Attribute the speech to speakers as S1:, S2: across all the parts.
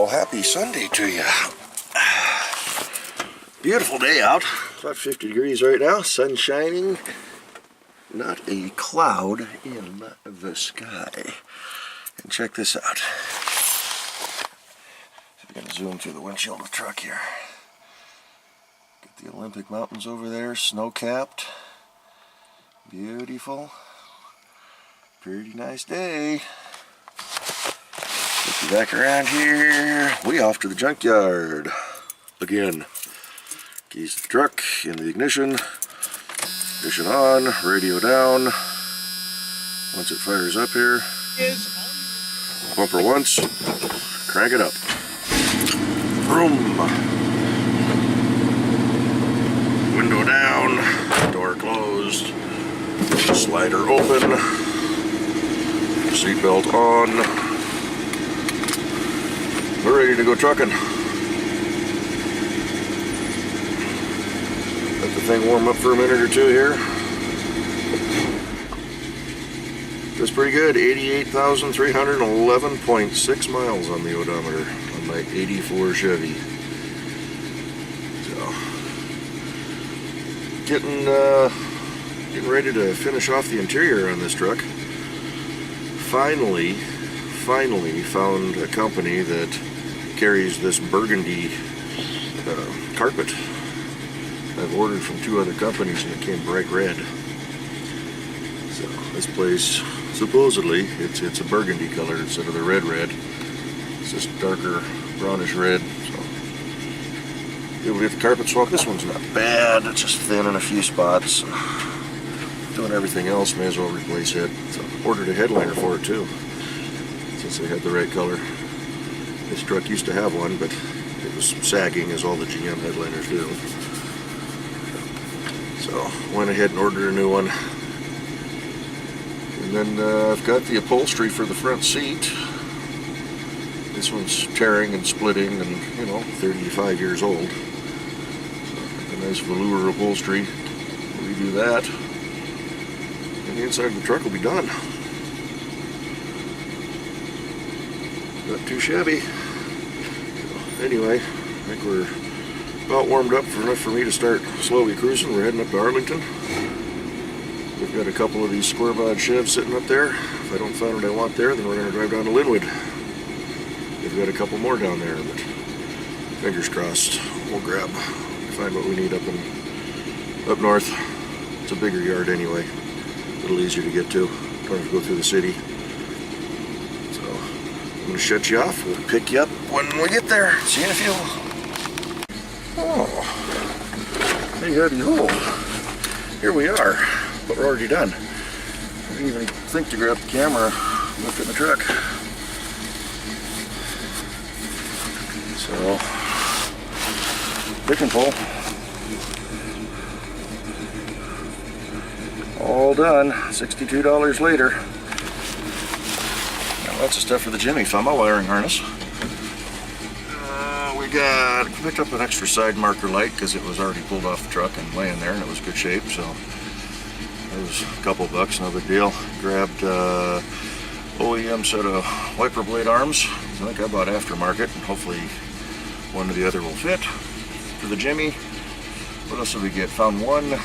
S1: Well, happy Sunday to you. Beautiful day out. About 50 degrees right now. Sun shining. Not a cloud in the sky. And check this out. I'm going to zoom through the windshield of the truck here. Get the Olympic Mountains over there, snow-capped. Beautiful. Pretty nice day. Get you back around here. We off to the junkyard. Again. Keys to the truck, in the ignition. Ignition on, radio down. Once it fires up here. Bumper once. Crank it up. Vroom. Window down. Door closed. Slider open. Seatbelt on. We're ready to go trucking. Let the thing warm up for a minute or two here. That's pretty good. 88,311.6 miles on the odometer on my 84 Chevy. So, getting ready to finish off the interior on this truck. Finally found a company that carries this burgundy carpet. I've ordered from 2 other companies and it came bright red. So this place, supposedly, it's a burgundy color instead of the red. It's just darker brownish red. So able to get the carpet swap. This one's not bad. It's just thin in a few spots. Doing everything else, may as well replace it. So ordered a headliner for it too, since they had the right color. This truck used to have one, but it was sagging as all the GM headliners do. So went ahead and ordered a new one. And then I've got the upholstery for the front seat. This one's tearing and splitting and, 35 years old. So a nice velour upholstery. Redo that. And the inside of the truck will be done. Not too shabby. So anyway, I think we're about warmed up enough for me to start slowly cruising. We're heading up to Arlington. We've got a couple of these square bod Chevs sitting up there. If I don't find what I want there, then we're going to drive down to Linwood. We've got a couple more down there, but fingers crossed. We'll find what we need up north. It's a bigger yard anyway. A little easier to get to. Don't have to go through the city. So I'm going to shut you off. We'll pick you up when we get there. See you in a few. Oh, hey, howdy ho. Here we are, but we're already done. I didn't even think to grab the camera, look at the truck. So, pick and pull. All done, $62 later. Now, lots of stuff for the Jimmy. Found my wiring harness. Picked up an extra side marker light because it was already pulled off the truck and laying there and it was good shape, so it was a couple bucks, no big deal. Grabbed OEM set of wiper blade arms. I think I bought aftermarket and hopefully one or the other will fit. For the Jimmy, what else did we get? Found one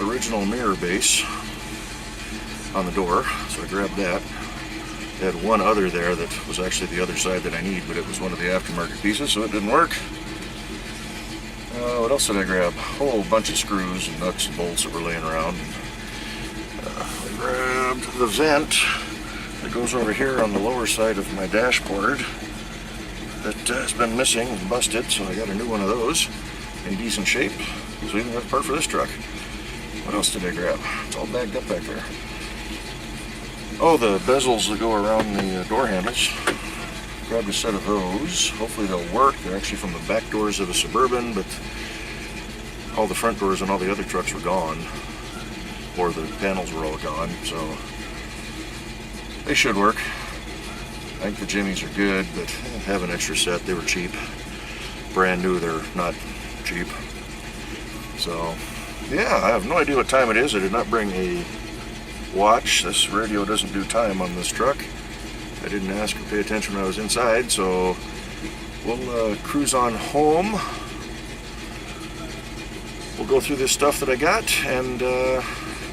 S1: original mirror base on the door, so I grabbed that. Had one other there that was actually the other side that I need, but it was one of the aftermarket pieces, so it didn't work. What else did I grab? A whole bunch of screws and nuts and bolts that were laying around. I grabbed the vent that goes over here on the lower side of my dashboard that has been missing and busted, so I got a new one of those in decent shape. So we even got a part for this truck. What else did I grab? It's all bagged up back there. Oh, the bezels that go around the door handles. Grabbed a set of those. Hopefully they'll work. They're actually from the back doors of a Suburban, but all the front doors and all the other trucks were gone. Or the panels were all gone, so they should work. I think the Jimmys are good, but have an extra set. They were cheap. Brand new, they're not cheap. So, yeah, I have no idea what time it is. I did not bring a watch. This radio doesn't do time on this truck. I I didn't ask or pay attention when I was inside, so we'll cruise on home. We'll go through this stuff that I got, and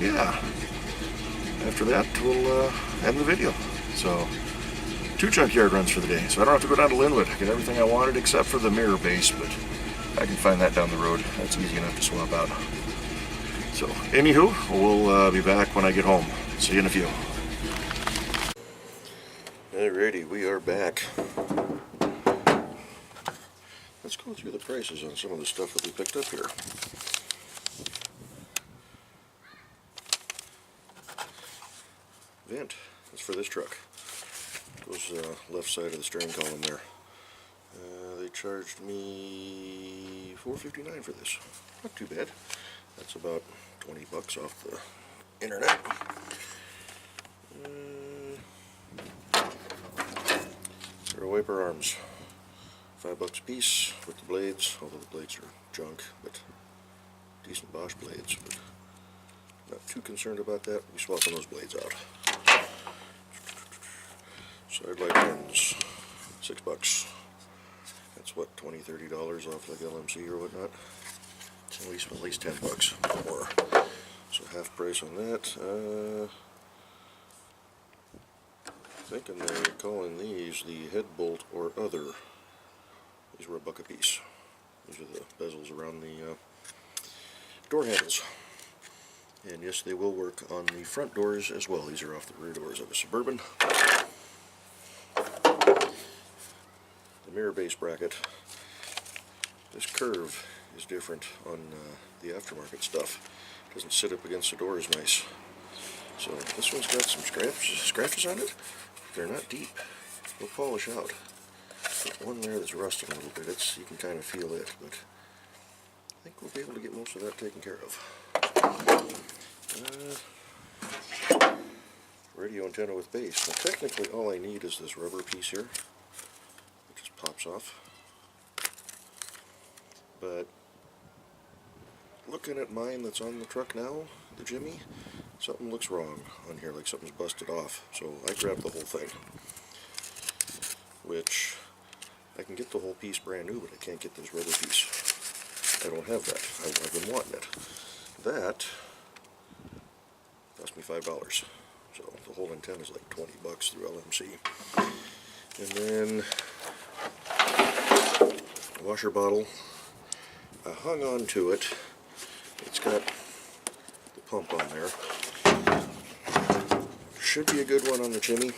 S1: yeah, after that we'll end the video. So 2 junkyard runs for the day, so I don't have to go down to Linwood. I get everything I wanted except for the mirror base, but I can find that down the road. That's easy enough to swap out. So anywho, we'll be back when I get home. See you in a few. Alrighty, we are back. Let's go through the prices on some of the stuff that we picked up here. Vent, that's for this truck. Goes left side of the steering column there. They charged me $4.59 for this. Not too bad. That's about 20 bucks off the internet. There are wiper arms. $5 a piece with the blades, although the blades are junk, but decent Bosch blades. But not too concerned about that. We'll be swapping those blades out. Side light pins, $6. That's what, $20–$30 off like LMC or whatnot. At least 10 bucks more. So half price on that. Thinking they're calling these the head bolt or other. These were $1 a piece. These are the bezels around the door handles. And yes, they will work on the front doors as well. These are off the rear doors of a Suburban. The mirror base bracket. This curve is different on the aftermarket stuff. It doesn't sit up against the door as nice. So this one's got some scratches on it. They're not deep. They'll polish out. There's one there that's rusting a little bit. You can kind of feel it, but I think we'll be able to get most of that taken care of. Radio antenna with base. Now technically all I need is this rubber piece here. It just pops off. But looking at mine that's on the truck now, the Jimmy, something looks wrong on here, like something's busted off. So I grabbed the whole thing, which I can get the whole piece brand new, but I can't get this rubber piece. I don't have that. I've been wanting it. That cost me $5. So the whole antenna is like 20 bucks through LMC. And then washer bottle. I hung on to it. It's got the pump on there. Should be a good one on the Jimmy.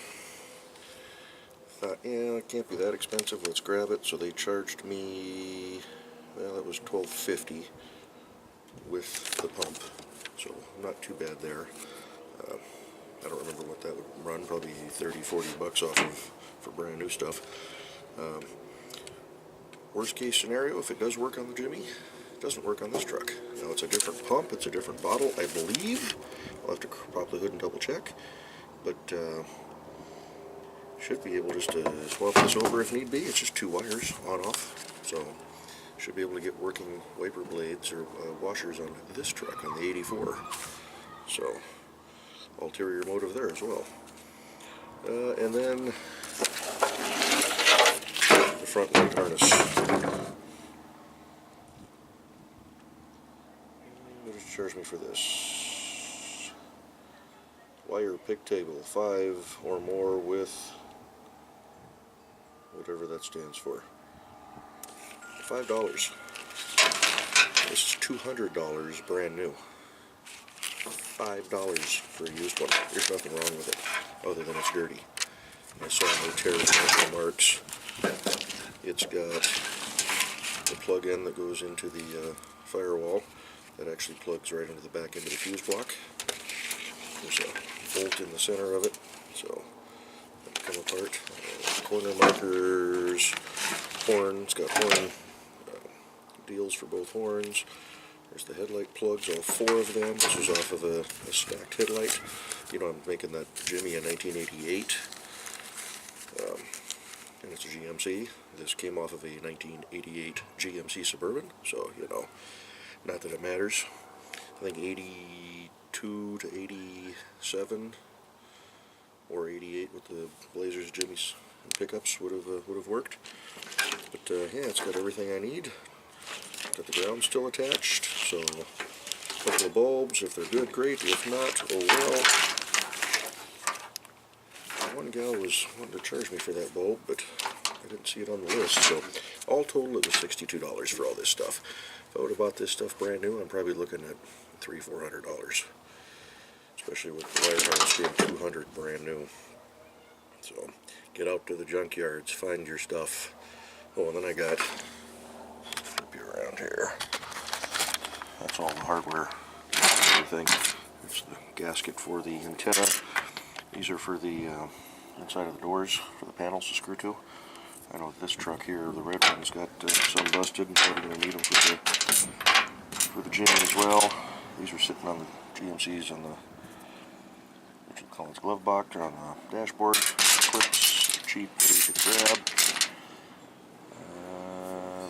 S1: Thought, yeah, it can't be that expensive. Let's grab it. So they charged me, well, that was $12.50 with the pump. So not too bad there. I don't remember what that would run. Probably 30–40 bucks off of for brand new stuff. Worst case scenario, if it does work on the Jimmy, it doesn't work on this truck. Now it's a different pump, it's a different bottle, I believe. I'll have to pop the hood and double check. But should be able just to swap this over if need be. It's just 2 wires on off. So should be able to get working wiper blades or washers on this truck, on the 84. So ulterior motive there as well. And then the front light harness. What does it charge me for this? Wire pigtail, 5 or more with whatever that stands for. $5. This is $200 brand new. $5 for a used one. There's nothing wrong with it other than it's dirty. I saw no tears, no marks. It's got the plug-in that goes into the firewall that actually plugs right into the back end of the fuse block. There's a bolt in the center of it, so that'll come apart. Corner markers, horn. It's got horn deals for both horns. There's the headlight plugs, all 4 of them. This was off of a stacked headlight. You know, I'm making that Jimmy in 1988, and it's a GMC. This came off of a 1988 GMC Suburban, so, you know, not that it matters. I think 82 to 87 or 88 with the Blazers, jimmies, and pickups would have worked. But yeah, it's got everything I need. Got the ground still attached, so a couple of bulbs. If they're good, great. If not, oh well. One gal was wanting to charge me for that bulb, but I didn't see it on the list. So all total, it was $62 for all this stuff. If I would have bought this stuff brand new, I'm probably looking at $300–400, especially with the wire harness being $200 brand new. So get out to the junkyards, find your stuff. Oh, and then I got, flip you around here. That's all the hardware, everything. There's the gasket for the antenna. These are for the inside of the doors for the panels to screw to. I know this truck here, the red one's got some busted, and probably going to need them for the Jimmy as well. These are sitting on the GMCs on the, what you call it, glove box, or on the dashboard. Clips, they're cheap, they're easy to grab.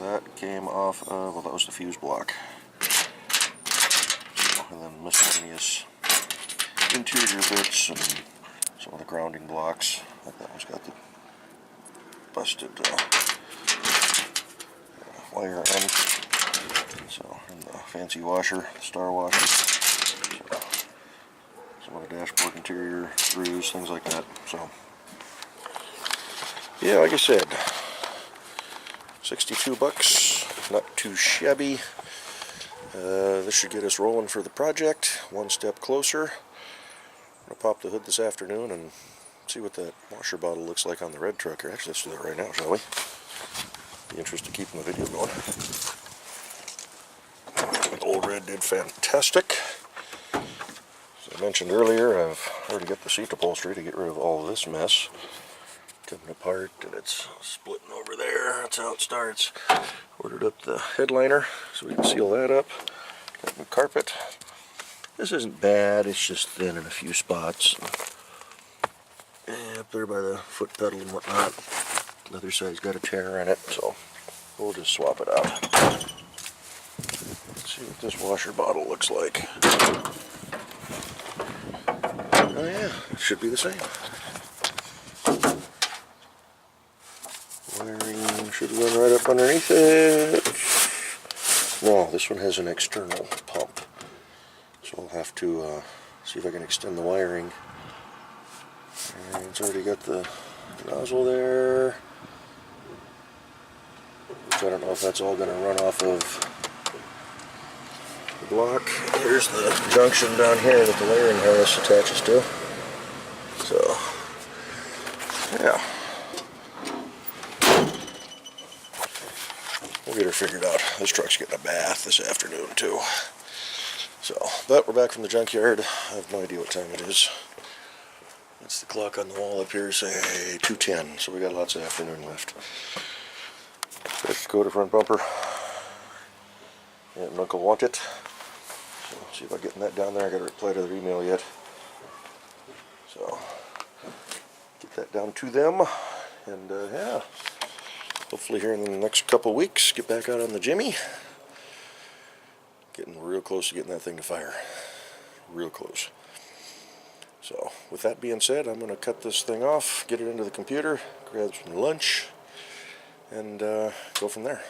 S1: That came off of, well, that was the fuse block. And then miscellaneous interior bits and some of the grounding blocks. Like that one's got the busted wire end. So, and the fancy washer, star washer. So, some of the dashboard interior screws, things like that. So, yeah, like I said, $62, not too shabby. This should get us rolling for the project, one step closer. I'm going to pop the hood this afternoon and see what that washer bottle looks like on the red truck here. Actually, let's do that right now, shall we? Be interested in keeping the video going. The old red did fantastic. As I mentioned earlier, I've already got the seat upholstery to get rid of all this mess. Coming apart, and it's splitting over there. That's how it starts. Ordered up the headliner so we can seal that up. Got new carpet. This isn't bad, it's just thin in a few spots. And up there by the foot pedal and whatnot. The other side's got a tear in it, so we'll just swap it out. Let's see what this washer bottle looks like. Oh yeah, it should be the same. Wiring should run right up underneath it. No, this one has an external pump. So I'll have to see if I can extend the wiring. And it's already got the nozzle there. Which I don't know if that's all going to run off of the block. Here's the junction down here that the wiring harness attaches to. So, yeah. We'll get her figured out. This truck's getting a bath this afternoon too. So, but we're back from the junkyard. I have no idea what time it is. That's the clock on the wall up here saying 2:10, so we got lots of afternoon left. Let's go to front bumper. And Uncle want it. So, see about getting that down there. I got to reply to their email yet. So, get that down to them. And yeah, hopefully here in the next couple weeks, get back out on the Jimmy. Getting real close to getting that thing to fire. Real close. So, with that being said, I'm going to cut this thing off, get it into the computer, grab some lunch, and go from there.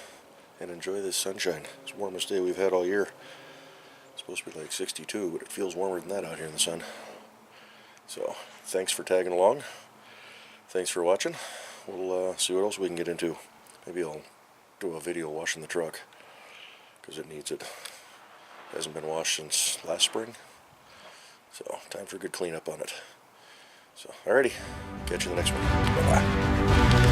S1: And enjoy this sunshine. It's the warmest day we've had all year. It's supposed to be like 62, but it feels warmer than that out here in the sun. So, thanks for tagging along. Thanks for watching. We'll see what else we can get into. Maybe I'll do a video washing the truck, because it needs it. Hasn't been washed since last spring. So, time for a good cleanup on it. So, alrighty. Catch you in the next one. Bye-bye.